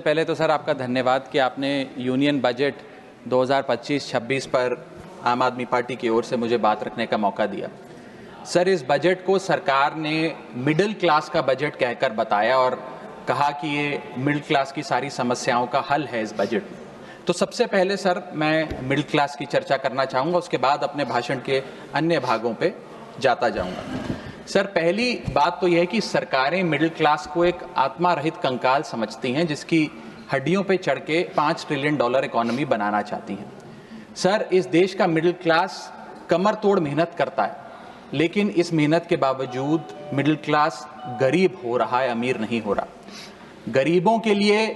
पहले तो सर आपका धन्यवाद कि आपने यूनियन बजट 2025-26 पर आम आदमी पार्टी की ओर से मुझे बात रखने का मौका दिया। सर, इस बजट को सरकार ने मिडिल क्लास का बजट कहकर बताया और कहा कि ये मिडिल क्लास की सारी समस्याओं का हल है इस बजट में। तो सबसे पहले सर मैं मिडिल क्लास की चर्चा करना चाहूँगा, उसके बाद अपने भाषण के अन्य भागों पे जाता जाऊँगा। सर, पहली बात तो यह है कि सरकारें मिडिल क्लास को एक आत्मा रहित कंकाल समझती हैं जिसकी हड्डियों पे चढ़ के $5 ट्रिलियन इकोनॉमी बनाना चाहती हैं। सर, इस देश का मिडिल क्लास कमर तोड़ मेहनत करता है, लेकिन इस मेहनत के बावजूद मिडिल क्लास गरीब हो रहा है, अमीर नहीं हो रहा। गरीबों के लिए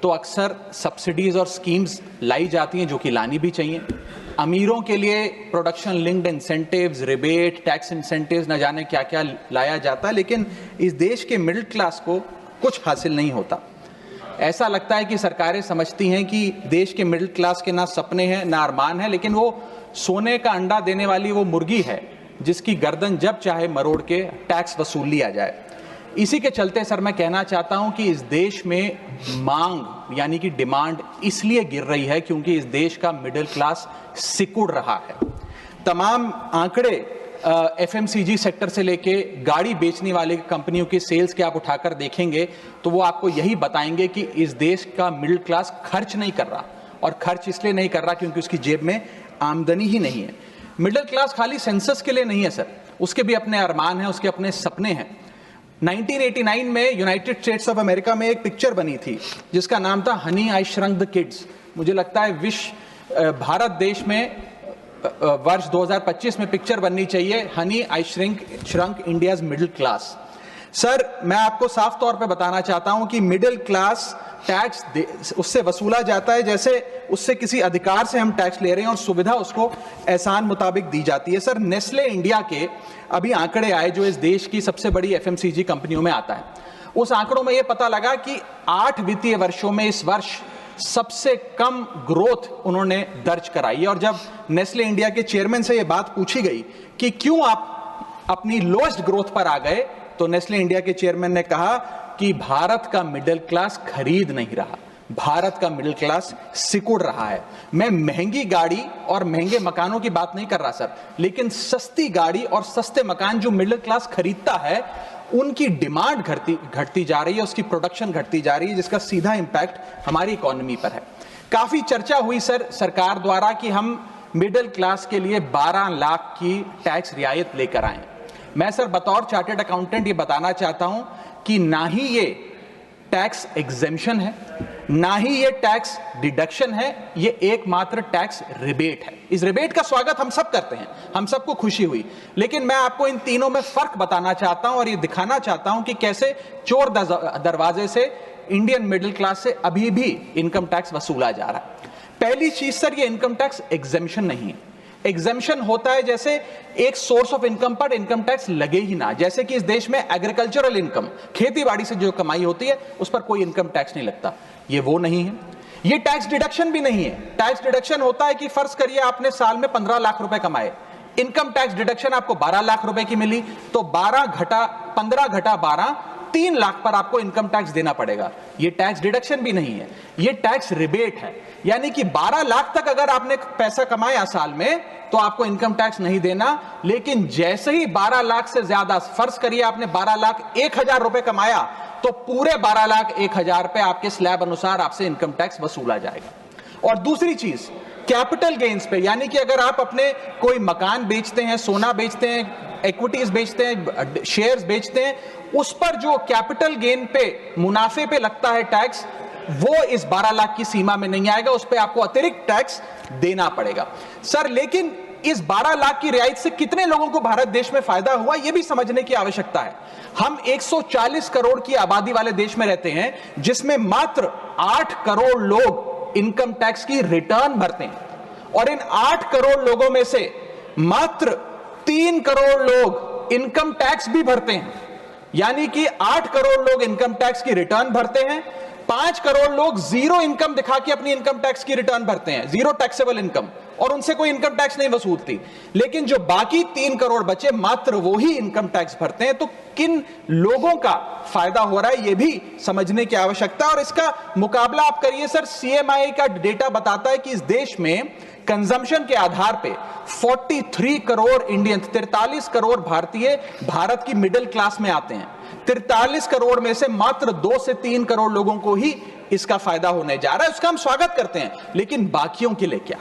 तो अक्सर सब्सिडीज और स्कीम्स लाई जाती हैं जो कि लानी भी चाहिए। अमीरों के लिए production linked incentives, rebate, tax incentives, न जाने क्या क्या लाया जाता है, लेकिन इस देश के मिडिल क्लास को कुछ हासिल नहीं होता। ऐसा लगता है कि सरकारें समझती हैं कि देश के मिडिल क्लास के ना सपने हैं ना अरमान है, लेकिन वो सोने का अंडा देने वाली वो मुर्गी है जिसकी गर्दन जब चाहे मरोड़ के टैक्स वसूल लिया जाए। इसी के चलते सर मैं कहना चाहता हूं कि इस देश में मांग यानी कि डिमांड इसलिए गिर रही है क्योंकि इस देश का मिडिल क्लास सिकुड़ रहा है। तमाम आंकड़े एफएमसीजी सेक्टर से लेके गाड़ी बेचने वाले कंपनियों की सेल्स के आप उठाकर देखेंगे तो वो आपको यही बताएंगे कि इस देश का मिडिल क्लास खर्च नहीं कर रहा, और खर्च इसलिए नहीं कर रहा क्योंकि उसकी जेब में आमदनी ही नहीं है। मिडिल क्लास खाली सेंसस के लिए नहीं है सर, उसके भी अपने अरमान हैं, उसके अपने सपने हैं। 1989 में यूनाइटेड स्टेट्स ऑफ अमेरिका में एक पिक्चर बनी थी जिसका नाम था Honey I shrunk the kids. मुझे लगता है भारत देश में वर्ष 2025 में पिक्चर बननी चाहिए honey I shrunk India's middle class. Sir, मैं आपको साफ तौर पे बताना चाहता हूं कि मिडिल क्लास टैक्स उससे वसूला जाता है जैसे उससे किसी अधिकार से हम टैक्स ले रहे हैं और सुविधा उसको एहसान मुताबिक दी जाती है। सर, नेस्ले इंडिया के अभी आंकड़े आए जो इस देश की सबसे बड़ी एफएमसीजी कंपनियों में आता है। उस आंकड़ों में यह पता लगा कि 8 वित्तीय वर्षों में इस वर्ष सबसे कम ग्रोथ उन्होंने दर्ज कराई। और जब नेस्ले इंडिया के चेयरमैन से यह बात पूछी गई कि क्यों आप अपनी लोएस्ट ग्रोथ पर आ गए, तो नेस्ले इंडिया के चेयरमैन ने कहा कि भारत का मिडिल क्लास खरीद नहीं रहा, भारत का मिडिल क्लास सिकुड़ रहा है। मैं महंगी गाड़ी और महंगे मकानों की बात नहीं कर रहा सर, लेकिन सस्ती गाड़ी और सस्ते मकान जो मिडिल क्लास खरीदता है उनकी डिमांड घटती जा रही है, उसकी प्रोडक्शन घटती जा रही है, जिसका सीधा इंपैक्ट हमारी इकोनॉमी पर है। काफी चर्चा हुई सर सरकार द्वारा कि हम मिडिल क्लास के लिए 12 लाख की टैक्स रियायत लेकर आए। मैं सर बतौर चार्टर्ड अकाउंटेंट ये बताना चाहता हूं कि ना ही ये टैक्स एग्जेम्पशन है, ना ही ये टैक्स डिडक्शन है, ये एकमात्र टैक्स रिबेट है। इस रिबेट का स्वागत हम सब करते हैं, हम सबको खुशी हुई, लेकिन मैं आपको इन तीनों में फर्क बताना चाहता हूं और ये दिखाना चाहता हूं कि कैसे चोर दरवाजे से इंडियन मिडिल क्लास से अभी भी इनकम टैक्स वसूला जा रहा है। पहली चीज सर, ये इनकम टैक्स एग्जेम्पशन नहीं है। एग्जेम्पशन होता है जैसे एक सोर्स ऑफ इनकम पर इनकम टैक्स लगे ही ना, जैसे कि इस देश में एग्रीकल्चरल इनकम, खेती बाड़ी से जो कमाई होती है उस पर कोई इनकम टैक्स नहीं लगता। ये वो नहीं है। ये टैक्स डिडक्शन भी नहीं है। टैक्स डिडक्शन होता है कि फर्ज करिए आपने साल में 15 लाख रुपए कमाए, इनकम टैक्स डिडक्शन आपको 12 लाख रुपए की मिली, तो 15 घटा 12 3 लाख पर आपको इनकम टैक्स देना पड़ेगा। ये टैक्स डिडक्शन भी नहीं है, ये टैक्स रिबेट है। यानी कि 12 लाख तक अगर आपने पैसा कमाया साल में तो आपको इनकम टैक्स नहीं देना, लेकिन जैसे ही 12 लाख से ज्यादा, फर्ज करिए आपने 12 लाख 1,000 रुपए कमाया, तो पूरे 12 लाख 1,000 पे आपके स्लैब अनुसार आपसे इनकम टैक्स वसूला जाएगा। और दूसरी चीज, कैपिटल गेन्स पे, यानी कि अगर आप अपने कोई मकान बेचते हैं, सोना बेचते हैं, इक्विटीज बेचते हैं, शेयर्स बेचते हैं, उस पर जो कैपिटल गेन पे, मुनाफे पे लगता है टैक्स, वो इस 12 लाख की सीमा में नहीं आएगा, उस पे आपको अतिरिक्त टैक्स देना पड़ेगा। सर, लेकिन इस 12 लाख की रियायत से कितने लोगों को भारत देश में फायदा हुआ, यह भी समझने की आवश्यकता है। हम 140 करोड़ की आबादी वाले देश में रहते हैं जिसमें मात्र 8 करोड़ लोग इनकम टैक्स की रिटर्न भरते हैं, और इन 8 करोड़ लोगों में से मात्र 3 करोड़ लोग इनकम टैक्स भी भरते हैं। यानी कि 8 करोड़ लोग इनकम टैक्स की रिटर्न भरते हैं, 5 करोड़ लोग जीरो इनकम दिखा के अपनी इनकम टैक्स की रिटर्न भरते हैं, जीरो टैक्सेबल इनकम, और उनसे कोई इनकम टैक्स नहीं वसूलती, लेकिन जो बाकी 3 करोड़ बचे मात्र वो ही इनकम टैक्स भरते हैं। तो किन लोगों का फायदा हो रहा है ये भी समझने की आवश्यकता है। और इसका मुकाबला आप करिए सर, सीएमआई का डेटा बताता है कि इस देश में कंजम्पशन के आधार पे 43 करोड़ इंडियन, 43 करोड़ भारतीय भारत की मिडिल क्लास में आते हैं। 43 करोड़ में से मात्र 2 से 3 करोड़ लोगों को ही इसका फायदा होने जा रहा है। उसका हम स्वागत करते हैं, लेकिन बाकियों के लिए क्या?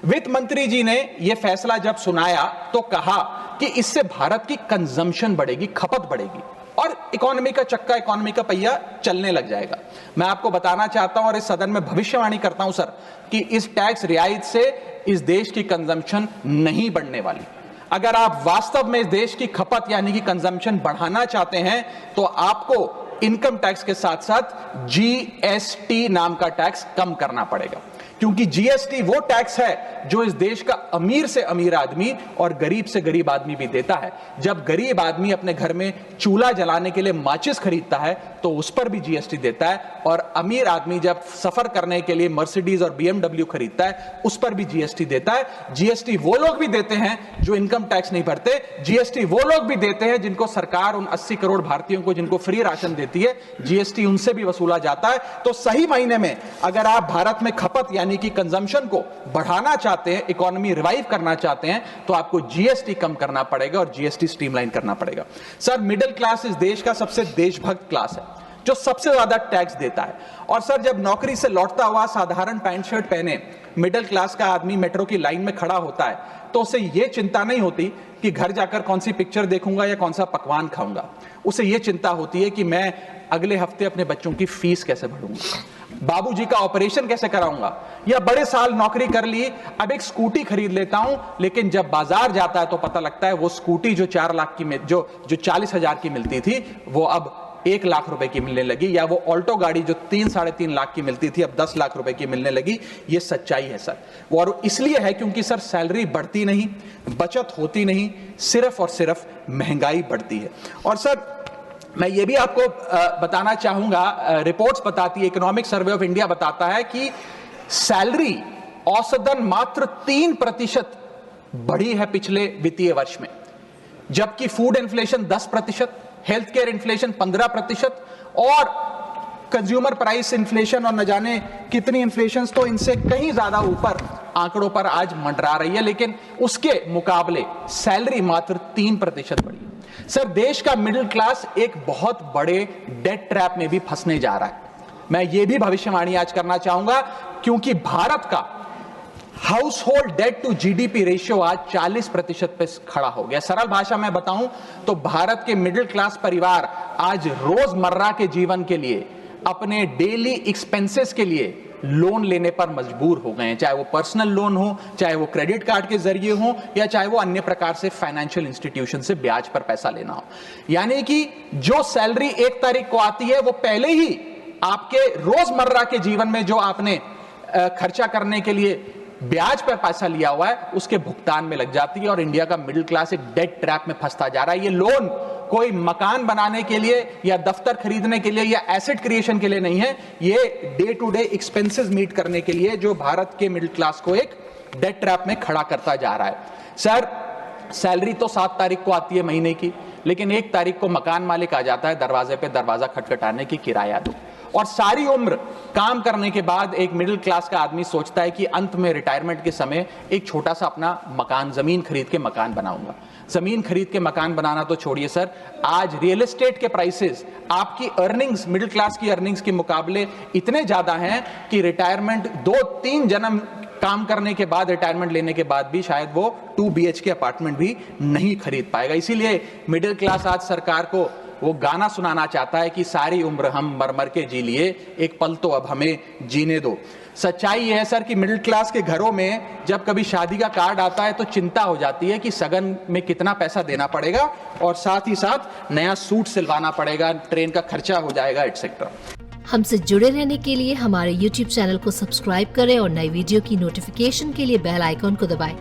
वित्त मंत्री जी ने यह फैसला जब सुनाया तो कहा कि इससे भारत की कंजम्पशन बढ़ेगी, खपत बढ़ेगी और इकोनॉमी का चक्का, इकोनॉमी का पहिया चलने लग जाएगा। मैं आपको बताना चाहता हूं और इस सदन में भविष्यवाणी करता हूं सर कि इस टैक्स रियायत से इस देश की कंजम्पशन नहीं बढ़ने वाली। अगर आप वास्तव में इस देश की खपत यानी कि कंजम्पशन बढ़ाना चाहते हैं तो आपको इनकम टैक्स के साथ साथ जीएसटी नाम का टैक्स कम करना पड़ेगा, क्योंकि जीएसटी वो टैक्स है जो इस देश का अमीर से अमीर आदमी और गरीब से गरीब आदमी भी देता है। जब गरीब आदमी अपने घर में चूल्हा जलाने के लिए माचिस खरीदता है तो उस पर भी जीएसटी देता है, और अमीर आदमी जब सफर करने के लिए मर्सिडीज और बीएमडब्ल्यू खरीदता है उस पर भी जीएसटी देता है। जीएसटी वो लोग भी देते हैं जो इनकम टैक्स नहीं भरते, जीएसटी वो लोग भी देते हैं जिनको सरकार, उन 80 करोड़ भारतीयों को जिनको फ्री राशन देती है, जीएसटी उनसे भी वसूला जाता है। तो सही मायने में अगर आप भारत में खपत यानी कि कंजम्पशन को बढ़ाना चाहते हैं, इकोनॉमी रिवाइव करना चाहते हैं, तो आपको जीएसटी कम करना पड़ेगा और जीएसटी स्ट्रीमलाइन करना पड़ेगा। सर, मिडिल क्लास इस देश का सबसे देशभक्त क्लास है जो सबसे ज्यादा टैक्स देता है। और सर, जब नौकरी से लौटता हुआ साधारण पैंट शर्ट पहने मिडिल क्लास का आदमी मेट्रो की लाइन में खड़ा होता है तो उसे यह चिंता नहीं होती कि घर जाकर कौन सी पिक्चर देखूंगा या कौन सा पकवान खाऊंगा। उसे यह चिंता होती है कि मैं अगले हफ्ते अपने बच्चों की फीस कैसे भरूंगा, बाबूजी का ऑपरेशन कैसे कराऊंगा, या बड़े साल नौकरी कर ली, अब एक स्कूटी खरीद लेता हूं, लेकिन जब बाजार जाता है तो पता लगता है वो स्कूटी जो 4 लाख की जो 40,000 की मिलती थी वो अब 1 लाख रुपए की मिलने लगी, या वो ऑल्टो गाड़ी जो 3-3.5 लाख की मिलती थी अब 10 लाख रुपए की मिलने लगी। ये सच्चाई है सर, और इसलिए है क्योंकि सर सैलरी बढ़ती नहीं, बचत होती नहीं, सिर्फ और सिर्फ महंगाई बढ़ती है। और सर, मैं ये भी आपको बताना चाहूंगा, रिपोर्ट्स बताती है, इकोनॉमिक सर्वे ऑफ इंडिया बताता है कि सैलरी औसतन मात्र 3% बढ़ी है पिछले वित्तीय वर्ष में, जबकि food inflation 10%, health care inflation 15% और कंज्यूमर प्राइस इन्फ्लेशन और न जाने कितनी इन्फ्लेशन तो इनसे कहीं ज्यादा ऊपर आंकड़ों पर आज मंडरा रही है, लेकिन उसके मुकाबले सैलरी मात्र 3% बढ़ी। सर, देश का मिडिल क्लास एक बहुत बड़े डेट ट्रैप में भी फंसने जा रहा है। मैं ये भी भविष्यवाणी आज करना चाहूंगा, क्योंकि भारत का household debt to GDP ratio आज 40% पे खड़ा हो गया। सरल भाषा में बताऊं तो भारत के मिडिल क्लास परिवार आज रोजमर्रा के जीवन के लिए, अपने डेली एक्सपेंसेस के लिए लोन लेने पर मजबूर हो गए हैं, चाहे वो पर्सनल लोन हो, चाहे वो क्रेडिट कार्ड के जरिए हो, या चाहे वो अन्य प्रकार से फाइनेंशियल इंस्टीट्यूशन से ब्याज पर पैसा लेना हो। यानी कि जो सैलरी 1 तारीख को आती है वो पहले ही आपके रोजमर्रा के जीवन में जो आपने खर्चा करने के लिए ब्याज पर पैसा लिया हुआ है उसके भुगतान में लग जाती है, और इंडिया का मिडिल क्लास एक डेट ट्रैप में फंसता जा रहा है। ये लोन कोई मकान बनाने के लिए या दफ्तर खरीदने के लिए या एसेट क्रिएशन के लिए नहीं है, ये day to day expenses meet करने के लिए, जो भारत के मिडिल क्लास को एक डेट ट्रैप में खड़ा करता जा रहा है। सर, सैलरी तो 7 तारीख को आती है महीने की, लेकिन 1 तारीख को मकान मालिक आ जाता है दरवाजे पे दरवाजा खटखटाने की किराया दो, और सारी उम्र काम करने के बाद एक मिडिल क्लास का आदमी सोचता है कि अंत में रिटायरमेंट के समय एक छोटा सा अपना मकान, जमीन खरीद के मकान बनाऊंगा। जमीन खरीद के मकान बनाना तो छोड़िए सर, आज रियल एस्टेट के प्राइसेस, आपकी अर्निंग्स, मिडिल क्लास की अर्निंग्स के मुकाबले इतने ज्यादा हैं कि रिटायरमेंट 2-3 जन्म काम करने के बाद, रिटायरमेंट लेने के बाद भी शायद वो 2 BHK अपार्टमेंट भी नहीं खरीद पाएगा। इसीलिए मिडिल क्लास आज सरकार को वो गाना सुनाना चाहता है कि सारी उम्र हम मर मर के जी लिए, एक पल तो अब हमें जीने दो। सच्चाई यह है सर कि मिडिल क्लास के घरों में जब कभी शादी का कार्ड आता है तो चिंता हो जाती है कि सगन में कितना पैसा देना पड़ेगा, और साथ ही साथ नया सूट सिलवाना पड़ेगा, ट्रेन का खर्चा हो जाएगा, एटसेट्रा। हमसे जुड़े रहने के लिए हमारे YouTube चैनल को सब्सक्राइब करें और नई वीडियो की नोटिफिकेशन के लिए बेल आइकॉन को दबाएं।